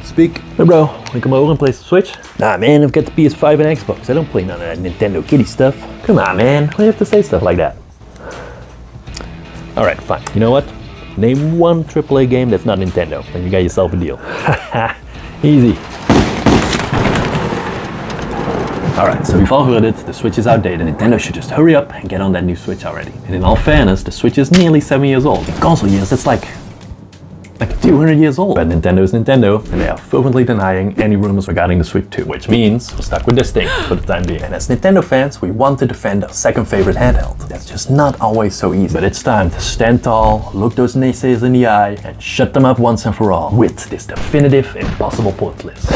Speak. Hey bro, wanna come over and play some Switch? Nah man, I've got the PS5 and Xbox. I don't play none of that Nintendo kiddie stuff. Come on man, why do you have to say stuff like that? Alright, fine. You know what? Name one AAA game that's not Nintendo, and you got yourself a deal. Easy. Alright, so we've all heard it, the Switch is outdated. Nintendo should just hurry up and get on that new Switch already. And in all fairness, the Switch is nearly 7 years old. In console years, it's like 200 years old. But Nintendo is Nintendo, and they are fervently denying any rumors regarding the Switch 2, which means we're stuck with this thing for the time being. And as Nintendo fans, we want to defend our second favorite handheld. That's just not always so easy. But it's time to stand tall, look those naysayers in the eye, and shut them up once and for all with this definitive impossible port list.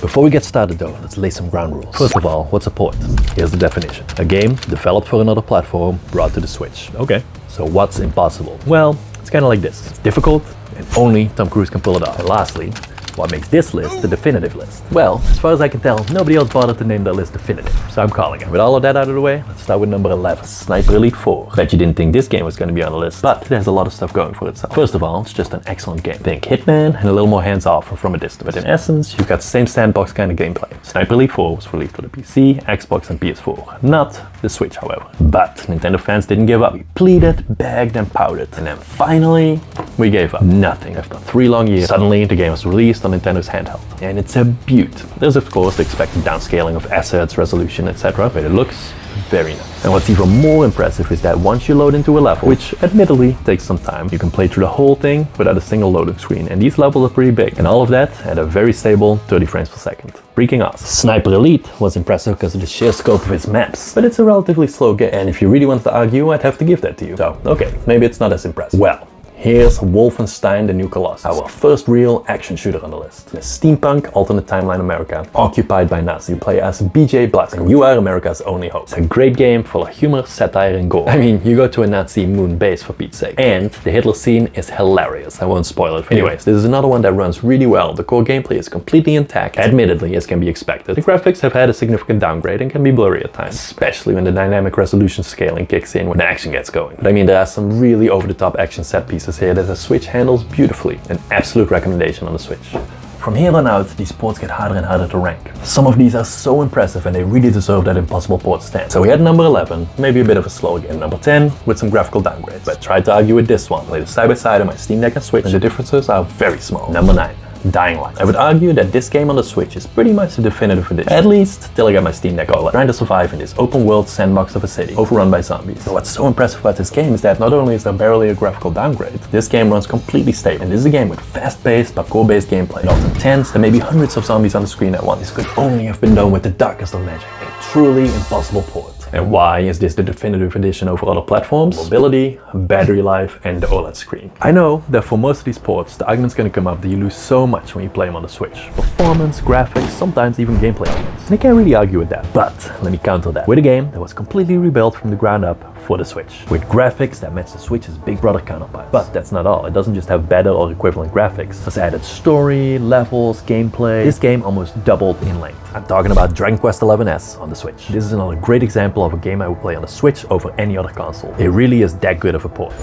Before we get started though, let's lay some ground rules. First of all, what's a port? Here's the definition. A game developed for another platform brought to the Switch. Okay. So what's impossible? Well, it's kind of like this. It's difficult and only Tom Cruise can pull it off. And lastly, what makes this list the definitive list? Well, as far as I can tell, nobody else bothered to name that list definitive, so I'm calling it. With all of that out of the way, let's start with number 11, Sniper Elite 4. Bet you didn't think this game was going to be on the list, but it has a lot of stuff going for itself. First of all, it's just an excellent game. Think Hitman and a little more hands-off from a distance, but in essence, you've got the same sandbox kind of gameplay. Sniper Elite 4 was released for the PC, Xbox and PS4, not the Switch however. But Nintendo fans didn't give up. We pleaded, begged and pouted, and then finally, we gave up. Nothing. After 3 long years, suddenly the game was released on Nintendo's handheld. And it's a beaut. There's of course the expected downscaling of assets, resolution, etc. But it looks very nice. And what's even more impressive is that once you load into a level, which admittedly takes some time, you can play through the whole thing without a single loading screen. And these levels are pretty big. And all of that at a very stable 30 frames per second. Freaking awesome. Sniper Elite was impressive because of the sheer scope of its maps. But it's a relatively slow game. And if you really want to argue, I'd have to give that to you. So, okay, maybe it's not as impressive. Well, here's Wolfenstein, the new Colossus, our first real action shooter on the list. In a steampunk alternate timeline America, occupied by Nazis. You play as BJ Blazek, and you are America's only hope. It's a great game full of humor, satire and gore. I mean, you go to a Nazi moon base for Pete's sake. And the Hitler scene is hilarious. I won't spoil it for you. Anyways, this is another one that runs really well. The core gameplay is completely intact, admittedly, as can be expected. The graphics have had a significant downgrade and can be blurry at times, especially when the dynamic resolution scaling kicks in when the action gets going. But I mean, there are some really over-the-top action set pieces here that the Switch handles beautifully. An absolute recommendation on the Switch. From here on out, these ports get harder and harder to rank. Some of these are so impressive and they really deserve that impossible port stand. So we had number 11, maybe a bit of a slower game. Number 10, with some graphical downgrades. But try to argue with this one. Play it side by side on my Steam Deck and Switch, and the differences are very small. Number 9. Dying Light. I would argue that this game on the Switch is pretty much the definitive edition. At least till I got my Steam Deck OLED. Trying to survive in this open world sandbox of a city, overrun by zombies. But what's so impressive about this game is that not only is there barely a graphical downgrade, this game runs completely stable. And this is a game with fast-paced, parkour-based gameplay. And often tense, there may be hundreds of zombies on the screen at once. This could only have been done with the darkest of magic. A truly impossible port. And why is this the definitive edition over other platforms? Mobility, battery life, and the OLED screen. I know that for most of these ports, the argument's gonna come up that you lose so much when you play them on the Switch. Performance, graphics, sometimes even gameplay elements. And I can't really argue with that. But let me counter that with a game that was completely rebuilt from the ground up for the Switch, with graphics that match the Switch's big brother counterparts. But that's not all. It doesn't just have better or equivalent graphics. It's added story, levels, gameplay. This game almost doubled in length. I'm talking about Dragon Quest XI's on the Switch. This is another great example of a game I would play on the Switch over any other console. It really is that good of a port.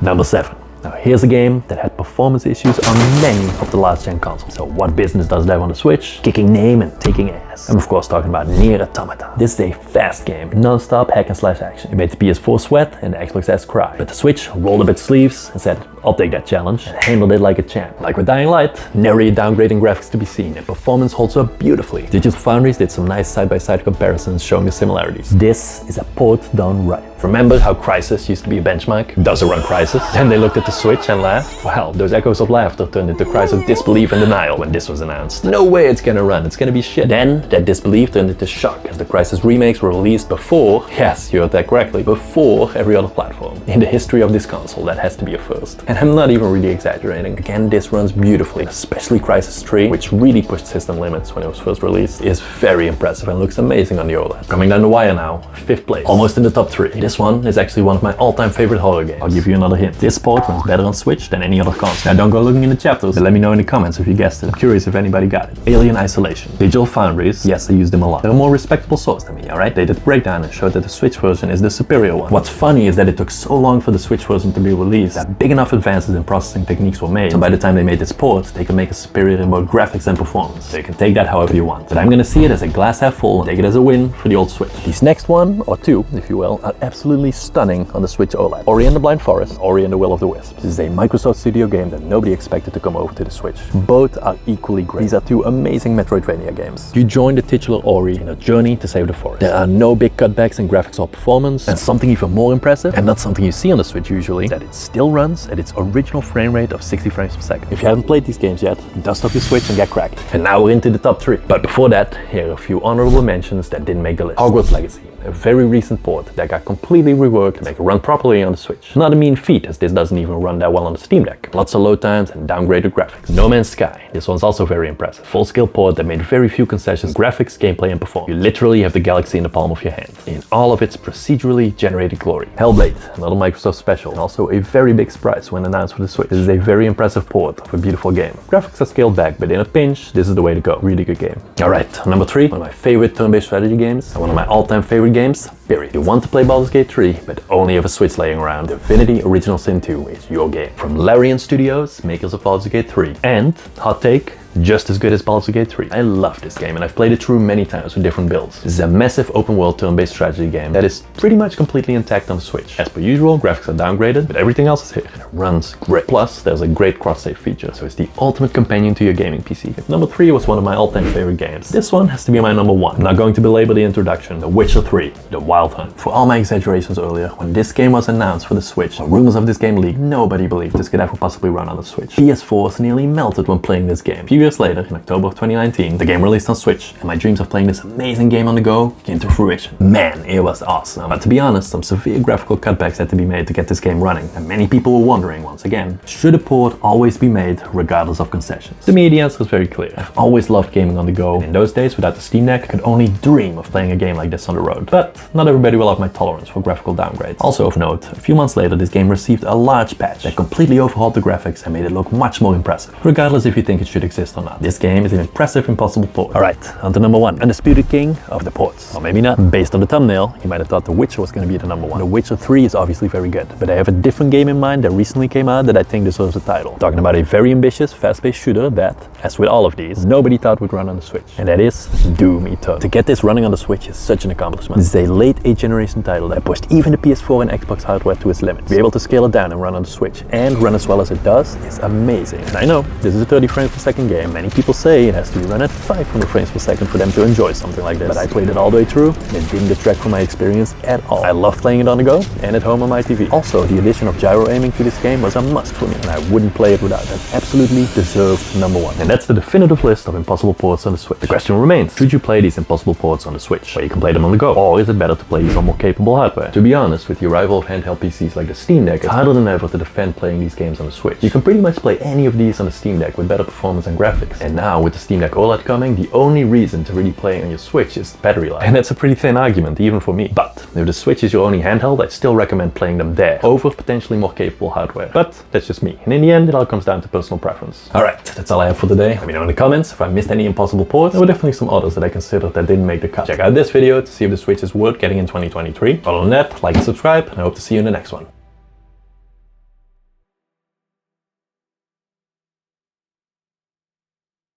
Number 7. Now here's a game that had performance issues on many of the last gen consoles. So what business does that on the Switch? Kicking name and taking ass. I'm of course talking about Nier Automata. This is a fast game, non-stop hack and slash action. It made the PS4 sweat and the Xbox S cry. But the Switch rolled up its sleeves and said, I'll take that challenge, and handled it like a champ. Like with Dying Light, nary a downgrade in graphics to be seen, and performance holds up beautifully. Digital Foundries did some nice side-by-side comparisons showing the similarities. This is a port done right. Remember how Crysis used to be a benchmark? Does it run Crysis? Then they looked at the Switch and laughed. Well, those echoes of laughter turned into cries of disbelief and denial when this was announced. No way it's gonna run, it's gonna be shit. Then that disbelief turned into shock as the Crysis remakes were released before, yes, you heard that correctly, before every other platform. In the history of this console, that has to be a first. And I'm not even really exaggerating. Again, this runs beautifully, especially Crysis 3, which really pushed system limits when it was first released, is very impressive and looks amazing on the OLED. Coming down the wire now, 5th place, almost in the top 3. This one is actually one of my all-time favorite horror games. I'll give you another hint. This port runs better on Switch than any other console. Now don't go looking in the chapters, but let me know in the comments if you guessed it. I'm curious if anybody got it. Alien Isolation. Digital Foundries reviews. Yes, I use them a lot. They're a more respectable source than me, alright? They did a breakdown and showed that the Switch version is the superior one. What's funny is that it took so long for the Switch version to be released that big enough advances in processing techniques were made, so by the time they made this port, they can make a superior in both graphics and performance. So you can take that however you want. But I'm gonna see it as a glass half full and take it as a win for the old Switch. These next one, or two, if you will, are absolutely stunning on the Switch OLED. Ori and the Blind Forest, Ori and the Will of the Wisps. This is a Microsoft Studio game that nobody expected to come over to the Switch. Both are equally great. These are two amazing Metroidvania games. You join the titular Ori in a journey to save the forest. There are no big cutbacks in graphics or performance, and something even more impressive, and not something you see on the Switch usually, that it still runs at its original frame rate of 60 frames per second. If you haven't played these games yet, dust off your Switch and get cracking. And now we're into the top 3. But before that, here are a few honorable mentions that didn't make the list. Hogwarts Legacy, a very recent port that got completely reworked to make it run properly on the Switch. Not a mean feat, as this doesn't even run that well on the Steam Deck. Lots of load times and downgraded graphics. No Man's Sky, this one's also very impressive. Full-scale port that made very few concessions in graphics, gameplay and performance. You literally have the galaxy in the palm of your hand, in all of its procedurally generated glory. Hellblade, another Microsoft special, and also a very big surprise when announced for the Switch. This is a very impressive port of a beautiful game. Graphics are scaled back, but in a pinch, this is the way to go. Really good game. Alright, number 3, one of my favorite turn-based strategy games, and one of my all-time favorite games, period. You want to play Baldur's Gate 3, but only have a Switch laying around. Divinity Original Sin 2 is your game. From Larian Studios, makers of Baldur's Gate 3, and, hot take, just as good as Baldur's Gate 3. I love this game and I've played it through many times with different builds. This is a massive open world turn-based strategy game that is pretty much completely intact on the Switch. As per usual, graphics are downgraded, but everything else is here and it runs great. Plus, there's a great cross-save feature, so it's the ultimate companion to your gaming PC. If number 3 was one of my all-time favorite games, this one has to be my number 1. I'm not going to belabor the introduction, The Witcher 3, The Wild Hunt. For all my exaggerations earlier, when this game was announced for the Switch, when rumors of this game leaked, nobody believed this could ever possibly run on the Switch. PS4s nearly melted when playing this game. A few years later, in October of 2019, the game released on Switch, and my dreams of playing this amazing game on the go came to fruition. Man, it was awesome. But to be honest, some severe graphical cutbacks had to be made to get this game running, and many people were wondering once again, should a port always be made regardless of concessions? To me, the answer is very clear. I've always loved gaming on the go, and in those days, without the Steam Deck, I could only dream of playing a game like this on the road. But not everybody will have my tolerance for graphical downgrades. Also of note, a few months later, this game received a large patch that completely overhauled the graphics and made it look much more impressive, regardless if you think it should exist or not. This game is an impressive impossible port. Alright, on to number 1. Undisputed king of the ports. Or maybe not. Based on the thumbnail, you might have thought The Witcher was going to be the number 1. The Witcher 3 is obviously very good, but I have a different game in mind that recently came out that I think deserves the title. I'm talking about a very ambitious, fast-paced shooter that, as with all of these, nobody thought would run on the Switch. And that is Doom Eternal. To get this running on the Switch is such an accomplishment. This is a late 8th generation title that pushed even the PS4 and Xbox hardware to its limit. To be able to scale it down and run on the Switch and run as well as it does is amazing. And I know, this is a 30 frames per second game. Many people say it has to be run at 500 frames per second for them to enjoy something like this. But I played it all the way through and it didn't detract from my experience at all. I love playing it on the go and at home on my TV. Also, the addition of gyro aiming to this game was a must for me, and I wouldn't play it without it. Absolutely deserved number 1. And that's the definitive list of impossible ports on the Switch. The question remains, should you play these impossible ports on the Switch, where you can play them on the go? Or is it better to play these on more capable hardware? To be honest, with the arrival of handheld PCs like the Steam Deck, it's harder than ever to defend playing these games on the Switch. You can pretty much play any of these on the Steam Deck with better performance and graphics. And now, with the Steam Deck OLED coming, the only reason to really play on your Switch is battery life. And that's a pretty thin argument, even for me. But if the Switch is your only handheld, I still recommend playing them there, over potentially more capable hardware. But that's just me. And in the end, it all comes down to personal preference. Alright, that's all I have for today. Let me know in the comments if I missed any impossible ports. There were definitely some others that I considered that didn't make the cut. Check out this video to see if the Switch is worth getting in 2023. Other than that, like and subscribe, and I hope to see you in the next one.